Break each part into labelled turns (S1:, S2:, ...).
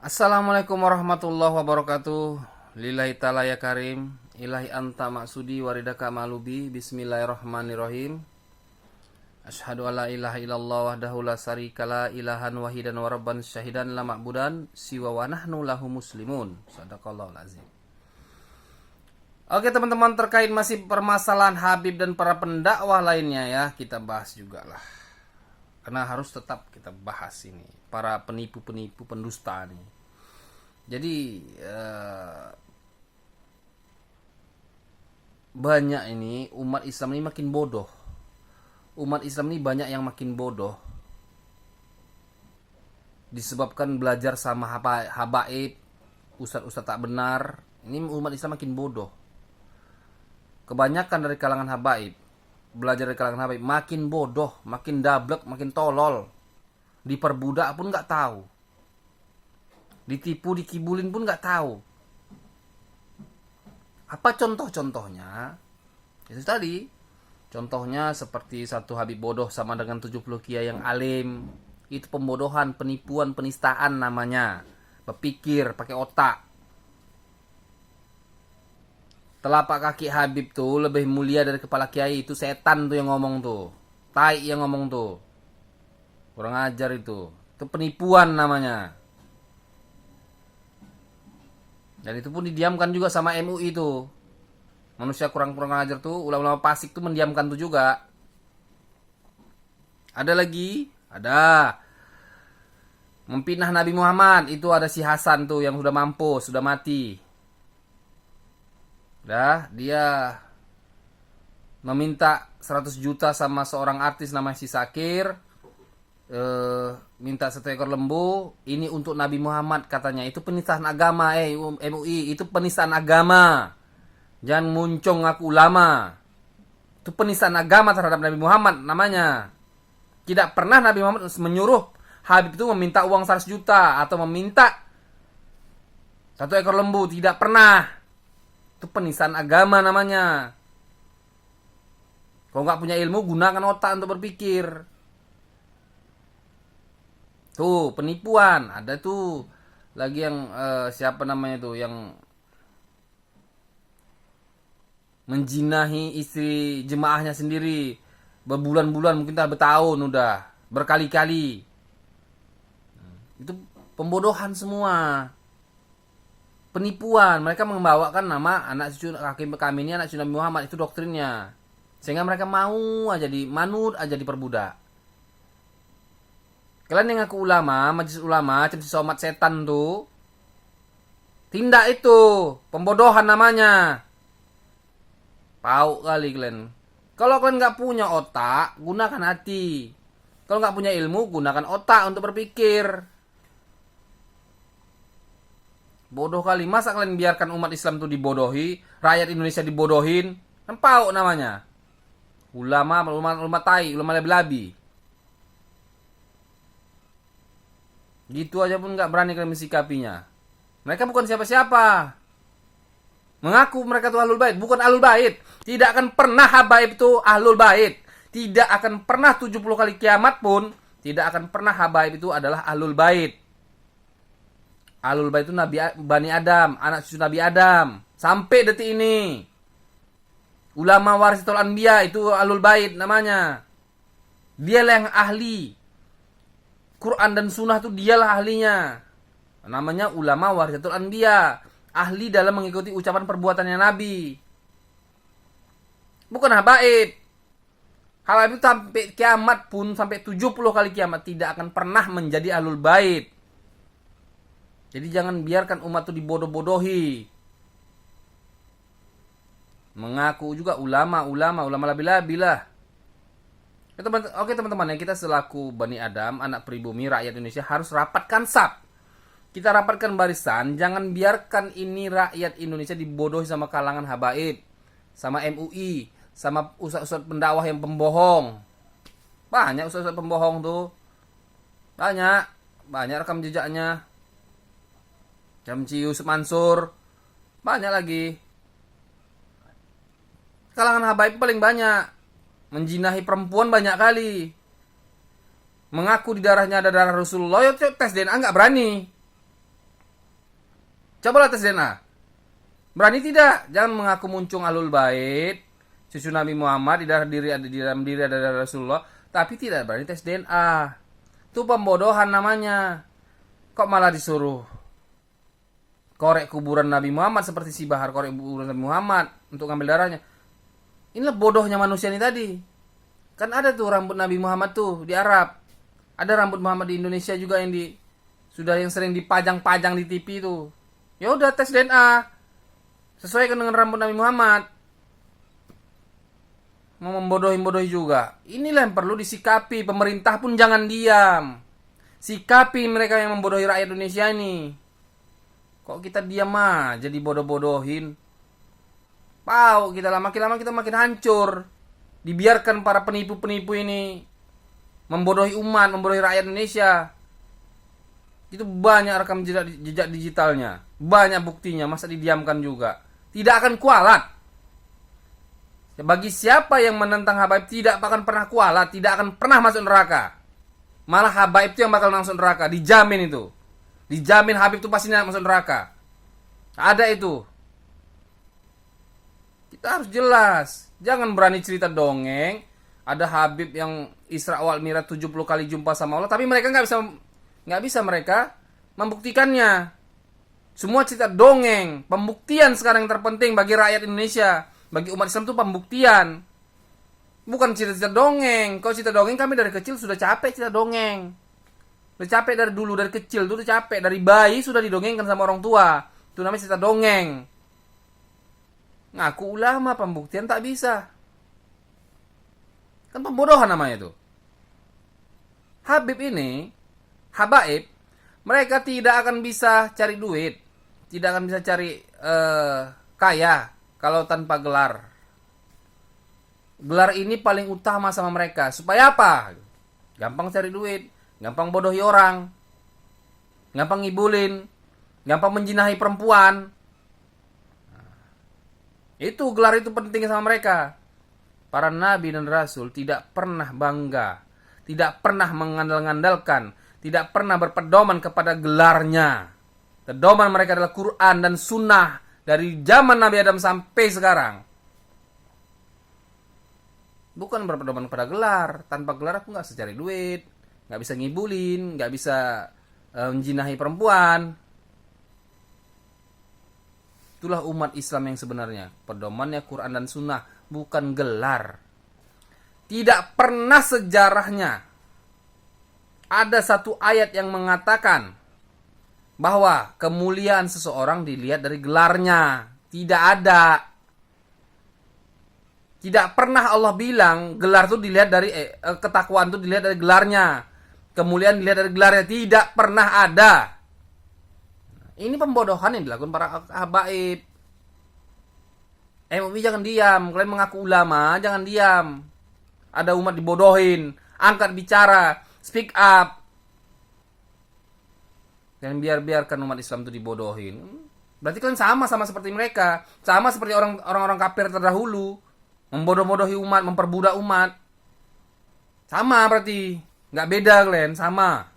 S1: Assalamualaikum warahmatullahi wabarakatuh. Lillahi ta'ala ya karim. Ilahi anta maksudi waridaka malubi. Bismillahirrahmanirrahim. Asyhadu alla ilaha illallah wahdahu la syarika ilahan wahidan wa rabban syahidan la ma'budan siwa wa nahnu lahu muslimun. Shadaqallahul azim. Oke teman-teman, terkait masih permasalahan Habib dan para pendakwah lainnya ya, kita bahas juga lah. Karena harus tetap kita bahas ini para penipu-penipu pendusta nih. Jadi banyak ini umat Islam ini makin bodoh. Umat Islam ini banyak yang makin bodoh disebabkan belajar sama habaib, ustadz tak benar. Ini umat Islam makin bodoh. Kebanyakan dari kalangan habaib, belajar dari kalangan habaib makin bodoh, makin dablek, makin tolol. Diperbudak pun nggak tahu. Ditipu, dikibulin pun nggak tahu. Apa contoh-contohnya? Itu tadi. Contohnya seperti satu habib bodoh sama dengan 70 kiai yang alim. Itu pembodohan, penipuan, penistaan namanya. Berpikir, pakai otak. Telapak kaki Habib tuh lebih mulia dari kepala kiai. Itu setan tuh yang ngomong tuh. Tai yang ngomong tuh. Kurang ajar itu. Itu penipuan namanya. Dan itu pun didiamkan juga sama MUI itu. Manusia kurang ajar tuh, ulama-ulama fasik tuh mendiamkan tuh juga. Ada lagi, ada memfitnah Nabi Muhammad, itu ada si Hasan tuh yang sudah mampus, sudah mati. Dia meminta 100 juta sama seorang artis namanya si Sakir. Minta 1 ekor lembu, ini untuk Nabi Muhammad katanya. Itu penistaan agama, MUI, itu penistaan agama. Jangan muncung ngaku ulama. Itu penistaan agama terhadap Nabi Muhammad namanya. Tidak pernah Nabi Muhammad menyuruh Habib itu meminta uang 100 juta atau meminta 1 ekor lembu, tidak pernah. Itu penistaan agama namanya. Kalau nggak punya ilmu, gunakan otak untuk berpikir. Tuh penipuan. Ada tuh lagi yang siapa namanya tuh, yang menjinahi istri jemaahnya sendiri berbulan-bulan, mungkin tak bertahun, udah berkali-kali. Itu pembodohan semua, penipuan. Mereka membawakan nama anak cucu kami ini anak cucu Nabi Muhammad, itu doktrinnya, sehingga mereka mau aja manut aja diperbudak. Kalian yang ngaku ulama, majelis ulama, cem somat setan tuh, tindak itu pembodohan namanya. Pau kali kalian. Kalau kalian nggak punya otak, gunakan hati. Kalau nggak punya ilmu, gunakan otak untuk berpikir. Bodoh kali. Masa kalian biarkan umat Islam itu dibodohi, rakyat Indonesia dibodohin? Kan pau namanya. Ulama tai, ulama labi-labi. Gitu aja pun nggak berani kalian mensikapinya. Mereka bukan siapa-siapa. Mengaku mereka itu ahlul bait, bukan ahlul bait. Tidak akan pernah habaib itu ahlul bait. Tidak akan pernah 70 kali kiamat pun tidak akan pernah habaib itu adalah ahlul bait. Ahlul bait itu Nabi Bani Adam, anak cucu Nabi Adam. Sampai detik ini. Ulama warisatul anbiya itu ahlul bait namanya. Dialah yang ahli. Quran dan sunnah itu dialah ahlinya. Namanya ulama warisatul anbiya. Ahli dalam mengikuti ucapan perbuatannya Nabi. Bukan habaib. Habaib itu sampai kiamat pun, sampai 70 kali kiamat, tidak akan pernah menjadi ahlul bait. Jadi jangan biarkan umat itu dibodoh-bodohi. Mengaku juga ulama labi-labi lah. Oke teman-teman, yang kita selaku Bani Adam, anak pribumi, rakyat Indonesia harus rapatkan saf. Kita rapatkan barisan, jangan biarkan ini rakyat Indonesia dibodohi sama kalangan habaib, sama MUI, sama ustaz-ustaz pendakwah yang pembohong. Banyak ustaz-ustaz pembohong tuh. Banyak rekam jejaknya. Jamci Yusuf Mansur. Banyak lagi. Kalangan habaib paling banyak. Menjinahi perempuan banyak kali. Mengaku di darahnya ada darah Rasulullah, ya tes DNA nggak berani. Cobalah tes DNA. Berani tidak? Jangan mengaku muncung Ahlul Bait, cucu Nabi Muhammad, di dalam diri ada darah Rasulullah, tapi tidak berani tes DNA. Itu pembodohan namanya. Kok malah disuruh korek kuburan Nabi Muhammad seperti si Bahar korek kuburan Nabi Muhammad untuk ngambil darahnya. Inilah bodohnya manusia ini tadi. Kan ada tuh rambut Nabi Muhammad tuh di Arab. Ada rambut Muhammad di Indonesia juga yang yang sering dipajang-pajang di TV tuh. Ya udah tes DNA. Sesuaikan dengan rambut Nabi Muhammad. Mau membodohi juga. Inilah yang perlu disikapi. Pemerintah pun jangan diam. Sikapi mereka yang membodohi rakyat Indonesia ini. Kok kita diam aja dibodoh-bodohin? Pau kita lama-lama kita makin hancur. Dibiarkan para penipu-penipu ini membodohi umat, membodohi rakyat Indonesia. Itu banyak rekam jejak digitalnya, banyak buktinya, masa didiamkan juga. Tidak akan kualat. Bagi siapa yang menentang habaib tidak akan pernah kualat, tidak akan pernah masuk neraka. Malah habaib itu yang bakal masuk neraka, dijamin itu. Dijamin Habib itu pasti masuk neraka. Ada itu. Kita harus jelas. Jangan berani cerita dongeng. Ada Habib yang Isra wal Mi'raj 70 kali jumpa sama Allah, tapi mereka nggak bisa mereka membuktikannya. Semua cerita dongeng. Pembuktian sekarang yang terpenting bagi rakyat Indonesia, bagi umat Islam itu pembuktian. Bukan cerita-cerita dongeng. Kalau cerita dongeng kami dari kecil sudah capek cerita dongeng. Udah capek dari dulu, dari kecil tuh udah capek. Dari bayi sudah didongengkan sama orang tua. Itu namanya cerita dongeng. Ngaku ulama, pembuktian tak bisa. Kan pembodohan namanya itu. Habib ini, habaib, mereka tidak akan bisa cari duit. Tidak akan bisa cari kaya kalau tanpa gelar. Gelar ini paling utama sama mereka. Supaya apa? Gampang cari duit. Gampang bodohi orang. Gampang ngibulin. Gampang menjinahi perempuan. Itu gelar itu penting sama mereka. Para nabi dan rasul tidak pernah bangga, tidak pernah mengandalkan, tidak pernah berpedoman kepada gelarnya. Pedoman mereka adalah Quran dan Sunnah dari zaman Nabi Adam sampai sekarang. Bukan berpedoman kepada gelar. Tanpa gelar aku nggak bisa cari duit, nggak bisa ngibulin, nggak bisa menjinahi perempuan. Itulah umat Islam yang sebenarnya. Pedomannya Quran dan Sunnah, bukan gelar. Tidak pernah sejarahnya ada satu ayat yang mengatakan bahwa kemuliaan seseorang dilihat dari gelarnya. Tidak ada. Tidak pernah Allah bilang gelar itu dilihat dari ketakwaan itu dilihat dari gelarnya. Kemuliaan dilihat dari gelarnya. Tidak pernah ada. Ini pembodohan yang dilakukan para habaib. MUI jangan diam. Kalian mengaku ulama, jangan diam. Ada umat dibodohin. Angkat bicara. Speak up. Jangan biarkan umat Islam itu dibodohin. Berarti kalian sama seperti mereka. Sama seperti orang-orang kafir terdahulu. Membodoh-bodohi umat, memperbudak umat. Sama berarti. Nggak beda kalian, sama.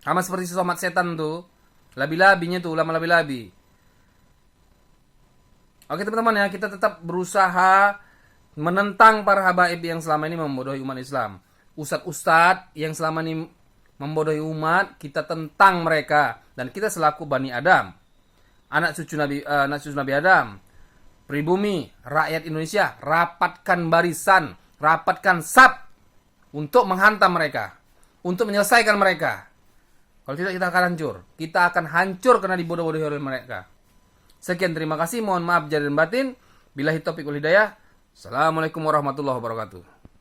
S1: Sama seperti somat setan tuh. Labi-labinya tuh, ulama labi-labi. Oke teman-teman ya, kita tetap berusaha menentang para habaib yang selama ini membodohi umat Islam. Ustadz-ustadz yang selama ini membodohi umat, kita tentang mereka. Dan kita selaku Bani Adam, anak cucu Nabi Adam, pribumi, rakyat Indonesia, rapatkan barisan, rapatkan saf untuk menghantam mereka, untuk menyelesaikan mereka. Kalau tidak kita akan hancur. Kita akan hancur karena dibodoh-bodohi oleh mereka. Sekian, terima kasih. Mohon maaf zahir dan batin. Billahi taufiq wal hidayah. Assalamualaikum warahmatullahi wabarakatuh.